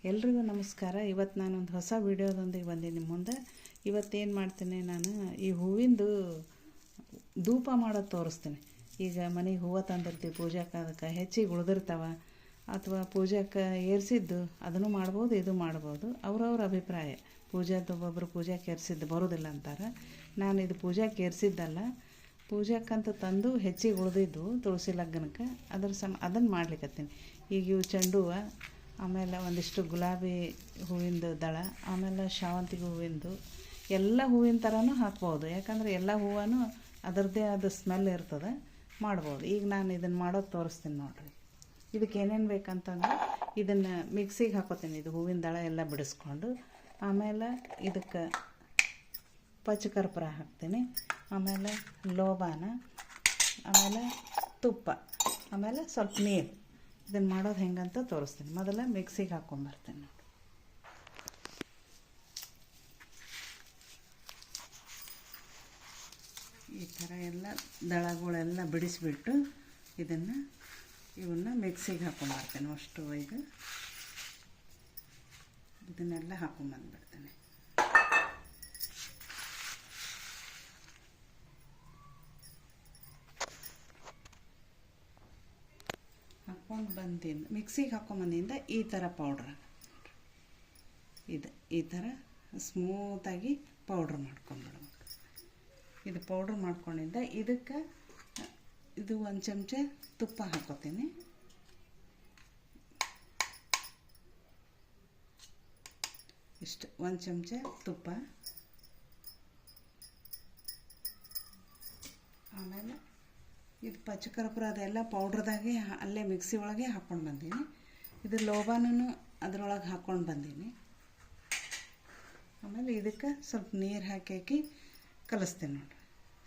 ಎಲ್ರಿಗೂ ನಮಸ್ಕಾರ. ಇವತ್ತು ನಾನೊಂದು ಹೊಸ ವಿಡಿಯೋದೊಂದಿಗೆ ಬಂದೀನಿ ನಿಮ್ಮ ಮುಂದೆ. ಇವತ್ತೇನು ಮಾಡ್ತೀನಿ, ನಾನು ಈ ಹೂವಿಂದು ಧೂಪ ಮಾಡೋದು ತೋರಿಸ್ತೀನಿ. ಈಗ ಮನೆಗೆ ಹೂವು ತಂದಿರ್ತೀವಿ ಪೂಜಾಕ್ಕೆ, ಅದಕ್ಕೆ ಹೆಚ್ಚಿಗೆ ಉಳಿದಿರ್ತಾವ ಅಥವಾ ಪೂಜಾಕ್ಕೆ ಏರಿಸಿದ್ದು ಅದನ್ನು ಮಾಡ್ಬೋದು, ಇದು ಮಾಡ್ಬೋದು. ಅವ್ರವ್ರ ಅಭಿಪ್ರಾಯ. ಪೂಜಾದ್ದು ಒಬ್ಬೊಬ್ಬರು ಪೂಜಾಕ್ಕೆ ಏರಿಸಿದ್ದು ಬರೋದಿಲ್ಲ ಅಂತಾರೆ. ನಾನು ಇದು ಪೂಜಾಕ್ಕೆ ಏರಿಸಿದ್ದಲ್ಲ, ಪೂಜಾಕ್ಕಂತ ತಂದು ಹೆಚ್ಚಿಗೆ ಉಳಿದಿದ್ದು ತುಳಸಿ ಲಗ್ನಕ್ಕೆ ಅದನ್ನು ಮಾಡ್ಲಿಕ್ಕತ್ತೀನಿ. ಈಗ ಇವು ಚೆಂಡು ಹೂವು, ಆಮೇಲೆ ಒಂದಿಷ್ಟು ಗುಲಾಬಿ ಹೂವಿಂದು ದಳ, ಆಮೇಲೆ ಶಾವಂತಿಗೆ ಹೂವಿಂದು ಎಲ್ಲ ಹೂವಿನ ಥರನೂ ಹಾಕ್ಬೋದು. ಯಾಕಂದರೆ ಎಲ್ಲ ಹೂವೂ ಅದರದ್ದೇ ಆದ ಸ್ಮೆಲ್ ಇರ್ತದೆ, ಮಾಡ್ಬೋದು. ಈಗ ನಾನು ಇದನ್ನು ಮಾಡೋದು ತೋರಿಸ್ತೀನಿ ನೋಡಿರಿ. ಇದಕ್ಕೆ ಏನೇನು ಬೇಕಂತಂದ್ರೆ ಇದನ್ನು ಮಿಕ್ಸಿಗೆ ಹಾಕೋತೀನಿ. ಇದು ಹೂವಿನ ದಳ ಎಲ್ಲ ಬಿಡಿಸ್ಕೊಂಡು, ಆಮೇಲೆ ಇದಕ್ಕೆ ಪಚ್ಚಕರ್ಪೂರ ಹಾಕ್ತೀನಿ, ಆಮೇಲೆ ಲೋಬಾನ, ಆಮೇಲೆ ತುಪ್ಪ, ಆಮೇಲೆ ಸ್ವಲ್ಪ ನೀರು. ಇದನ್ನು ಮಾಡೋದು ಹೆಂಗಂತ ತೋರಿಸ್ತೀನಿ. ಮೊದಲ ಮಿಕ್ಸಿಗೆ ಹಾಕ್ಕೊಂಬರ್ತೀನಿ ನೋಡಿ. ಈ ಥರ ಎಲ್ಲ ದಳಗಳೆಲ್ಲ ಬಿಡಿಸಿಬಿಟ್ಟು ಇವನ್ನ ಮಿಕ್ಸಿಗೆ ಹಾಕ್ಕೊಂಬರ್ತೀನಿ. ಅಷ್ಟು ಈಗ ಇದನ್ನೆಲ್ಲ ಹಾಕ್ಕೊಂಬಂದ್ಬಿಡ್ತೀನಿ. ಹಾಕ್ಕೊಂಡು ಬಂದಿಂದ ಮಿಕ್ಸಿಗೆ ಹಾಕ್ಕೊಂಬಂದಿಂದ ಈ ಥರ ಪೌಡ್ರ್, ಈ ಥರ ಸ್ಮೂತಾಗಿ ಪೌಡ್ರ್ ಮಾಡ್ಕೊಂಡ್ಬಿಡ್ಬೇಕು. ಇದು ಪೌಡ್ರ್ ಮಾಡ್ಕೊಂಡಿದ್ದ ಇದಕ್ಕೆ ಇದು ಒಂದು ಚಮಚ ತುಪ್ಪ ಹಾಕೋತೀನಿ. ಇಷ್ಟು ಒಂದು ಚಮಚ ತುಪ್ಪ, ಆಮೇಲೆ ಇದು ಪಚ್ಚಕರ್ಪೂರ ಅದೆಲ್ಲ ಪೌಡ್ರದಾಗೆ ಅಲ್ಲೇ ಮಿಕ್ಸಿ ಒಳಗೆ ಹಾಕ್ಕೊಂಡು ಬಂದೀನಿ. ಇದು ಲೋಬಾನೂ ಅದರೊಳಗೆ ಹಾಕ್ಕೊಂಡು ಬಂದೀನಿ. ಆಮೇಲೆ ಇದಕ್ಕೆ ಸ್ವಲ್ಪ ನೀರು ಹಾಕಿ ಕಲಿಸ್ತೇನೆ ನೋಡಿ.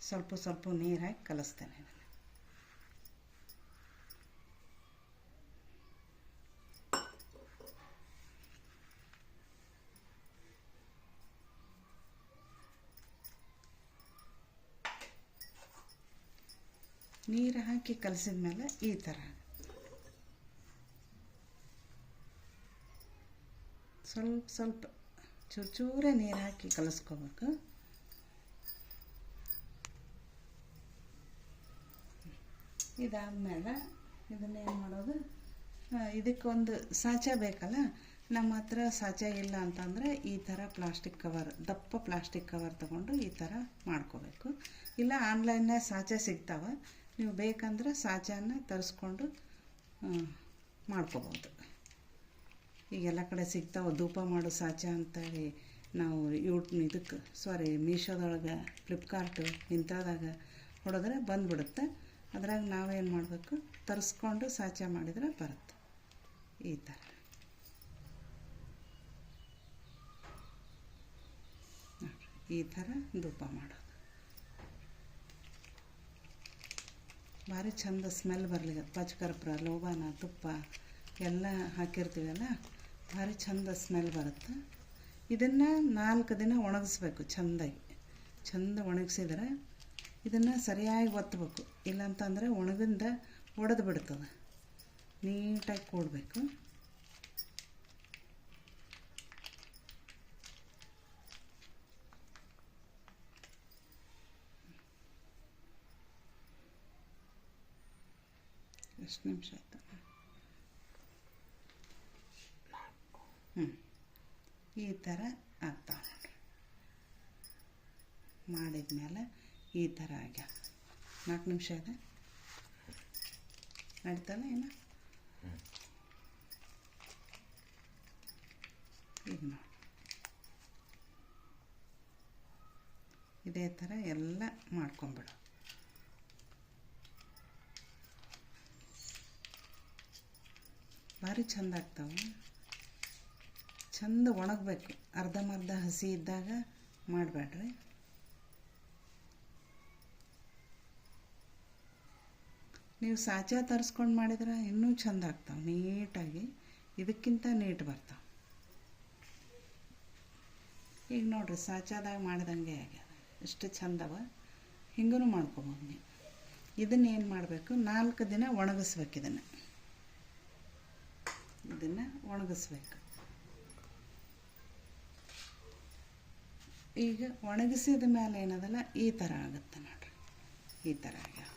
ಸ್ವಲ್ಪ ನೀರು ಹಾಕಿ ಕಲಿಸ್ತೇನೆ. ಇದನ್ನು ನೀರು ಹಾಕಿ ಕಲಸಿದ ಮೇಲೆ ಈ ಥರ ಸ್ವಲ್ಪ ಚೂರೇ ನೀರು ಹಾಕಿ ಕಲಿಸ್ಕೋಬೇಕು. ಇದಾದಮೇಲೆ ಇದನ್ನೇನು ಮಾಡೋದು, ಇದಕ್ಕೊಂದು ಸಾಚ ಬೇಕಲ್ಲ. ನಮ್ಮ ಹತ್ರ ಸಾಚ ಇಲ್ಲ ಅಂತಂದರೆ ಈ ಥರ ಪ್ಲಾಸ್ಟಿಕ್ ಕವರ್, ದಪ್ಪ ಪ್ಲಾಸ್ಟಿಕ್ ಕವರ್ ತೊಗೊಂಡು ಈ ಥರ ಮಾಡ್ಕೋಬೇಕು. ಇಲ್ಲ ಆನ್ಲೈನ್ನಾಗ ಸಾಚ ಸಿಗ್ತಾವೆ, ನೀವು ಬೇಕಂದ್ರೆ ಸಾಚನ ತರಿಸ್ಕೊಂಡು ಮಾಡ್ಕೋಬೋದು. ಈಗೆಲ್ಲ ಕಡೆ ಸಿಗ್ತಾವೆ ಧೂಪ ಮಾಡೋ ಸಾಚ ಅಂತೇಳಿ. ನಾವು ಮೀಶೋದೊಳಗೆ, ಫ್ಲಿಪ್ಕಾರ್ಟು ಇಂಥದಾಗ ಹೊಡೆದ್ರೆ ಬಂದುಬಿಡುತ್ತೆ. ಅದ್ರಾಗ ನಾವೇನು ಮಾಡಬೇಕು, ತರಿಸ್ಕೊಂಡು ಸಾಚ ಮಾಡಿದರೆ ಬರುತ್ತೆ. ಈ ಥರ ಈ ಥರ ಧೂಪ ಮಾಡೋದು ಭಾರಿ ಚಂದ ಸ್ಮೆಲ್ ಬರಲಿಕ್ಕೆ. ಪಚ್ಚಕರ್ಪೂರ, ಲೋಬಾನ, ತುಪ್ಪ ಎಲ್ಲ ಹಾಕಿರ್ತೀವಲ್ಲ, ಭಾರಿ ಚಂದ ಸ್ಮೆಲ್ ಬರುತ್ತೆ. ಇದನ್ನು 4 ದಿನ ಒಣಗಿಸ್ಬೇಕು. ಚಂದ ಒಣಗಿಸಿದ್ರೆ ಇದನ್ನು ಸರಿಯಾಗಿ ಒತ್ತಬೇಕು. ಇಲ್ಲಾಂತಂದರೆ ಒಣಗಿಂದ ಒಡೆದು ಬಿಡ್ತದೆ. ನೀಟಾಗಿ ಕೂಡಬೇಕು. ಎಷ್ಟು ನಿಮಿಷ ಆಯಿತು? ಈ ಥರ ಆಗ್ತಾವೆ ನೋಡಿರಿ. ಮಾಡಿದ್ಮೇಲೆ ಈ ಥರ ಆಗ್ಯಾವ. 4 ನಿಮಿಷ ಇದೆ, ನಡೀತಾನೆ ಏನು? ಈಗ ನೋಡಿ, ಇದೇ ಥರ ಎಲ್ಲ ಮಾಡ್ಕೊಂಬಿಡು. ಭಾರಿ ಚಂದ ಆಗ್ತಾವೆ. ಚಂದ ಒಣಗಬೇಕು. ಅರ್ಧಂಬರ್ಧ ಹಸಿ ಇದ್ದಾಗ ಮಾಡಬೇಡ್ರಿ. ನೀವು ಸಾಚ ತರಿಸ್ಕೊಂಡು ಮಾಡಿದ್ರೆ ಇನ್ನೂ ಚಂದ ಆಗ್ತಾವೆ. ನೀಟಾಗಿ ಇದಕ್ಕಿಂತ ನೀಟ್ ಬರ್ತಾವೆ. ಈಗ ನೋಡಿರಿ, ಸಾಚಾದಾಗ ಮಾಡಿದಂಗೆ ಆಗ್ಯದ. ಎಷ್ಟು ಚಂದವ. ಹಿಂಗೂ ಮಾಡ್ಕೊಬೋದು ನೀವು. ಇದನ್ನೇನು ಮಾಡಬೇಕು, 4 ದಿನ ಒಣಗಿಸ್ಬೇಕು. ಇದನ್ನು ಒಣಗಿಸ್ಬೇಕು. ಈಗ ಒಣಗಿಸಿದ ಮೇಲೆ ಏನದಲ್ಲ ಈ ಥರ ಆಗುತ್ತೆ ನೋಡ್ರಿ. ಈ ಥರ ಆಗ್ಯಾವ,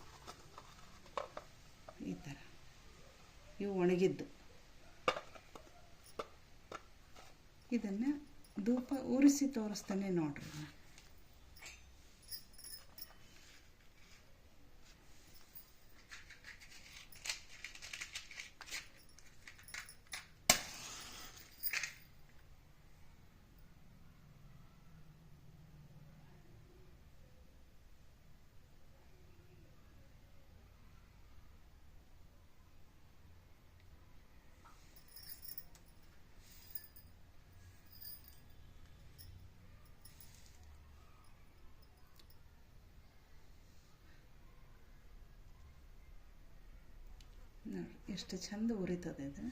ಈ ಥರ ಇವು ಒಣಗಿದ್ದು. ಇದನ್ನು ಧೂಪ ಉರಿಸಿ ತೋರಿಸ್ತಾನೆ ನೋಡ್ರಿ. ನೋಡಿ ಎಷ್ಟು ಚಂದ ಉರಿತದೆ ಇದು.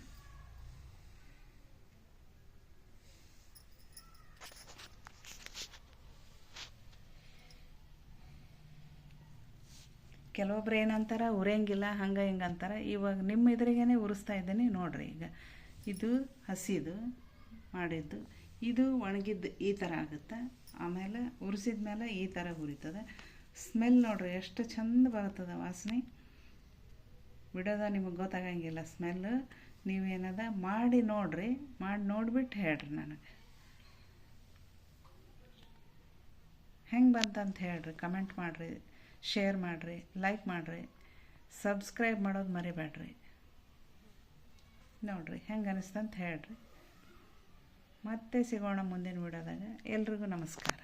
ಕೆಲವೊಬ್ರು ಏನಂತಾರೆ ಉರಿಯಂಗಿಲ್ಲ ಹಂಗೆ ಹಿಂಗೆ ಅಂತಾರೆ. ಇವಾಗ ನಿಮ್ಮ ಎದುರಿಗೇ ಉರಿಸ್ತಾ ಇದ್ದೀನಿ ನೋಡ್ರಿ. ಈಗ ಇದು ಹಸಿದು ಮಾಡಿದ್ದು, ಇದು ಒಣಗಿದ್ದು ಈ ಥರ ಆಗುತ್ತೆ. ಆಮೇಲೆ ಉರಿಸಿದ ಮೇಲೆ ಈ ಥರ ಉರಿತದೆ. ಸ್ಮೆಲ್ ನೋಡ್ರಿ ಎಷ್ಟು ಚಂದ ಬರ್ತದೆ ವಾಸನೆ. ಬಿಡೋದ ನಿಮಗೆ ಗೊತ್ತಾಗಂಗಿಲ್ಲ ಸ್ಮೆಲ್. ನೀವೇನದ ಮಾಡಿ ನೋಡ್ರಿ, ಮಾಡಿ ನೋಡಿಬಿಟ್ಟು ಹೇಳ್ರಿ ನನಗೆ ಹೆಂಗೆ ಬಂತಂತ ಹೇಳ್ರಿ. ಕಮೆಂಟ್ ಮಾಡಿರಿ, ಶೇರ್ ಮಾಡಿರಿ, ಲೈಕ್ ಮಾಡಿರಿ, ಸಬ್ಸ್ಕ್ರೈಬ್ ಮಾಡೋದು ಮರಿಬೇಡ್ರಿ. ನೋಡಿರಿ ಹೆಂಗೆ ಅನಿಸ್ತಂತ ಹೇಳ್ರಿ. ಮತ್ತೆ ಸಿಗೋಣ ಮುಂದಿನ ವಿಡಿಯೋದಾಗ. ಎಲ್ರಿಗೂ ನಮಸ್ಕಾರ.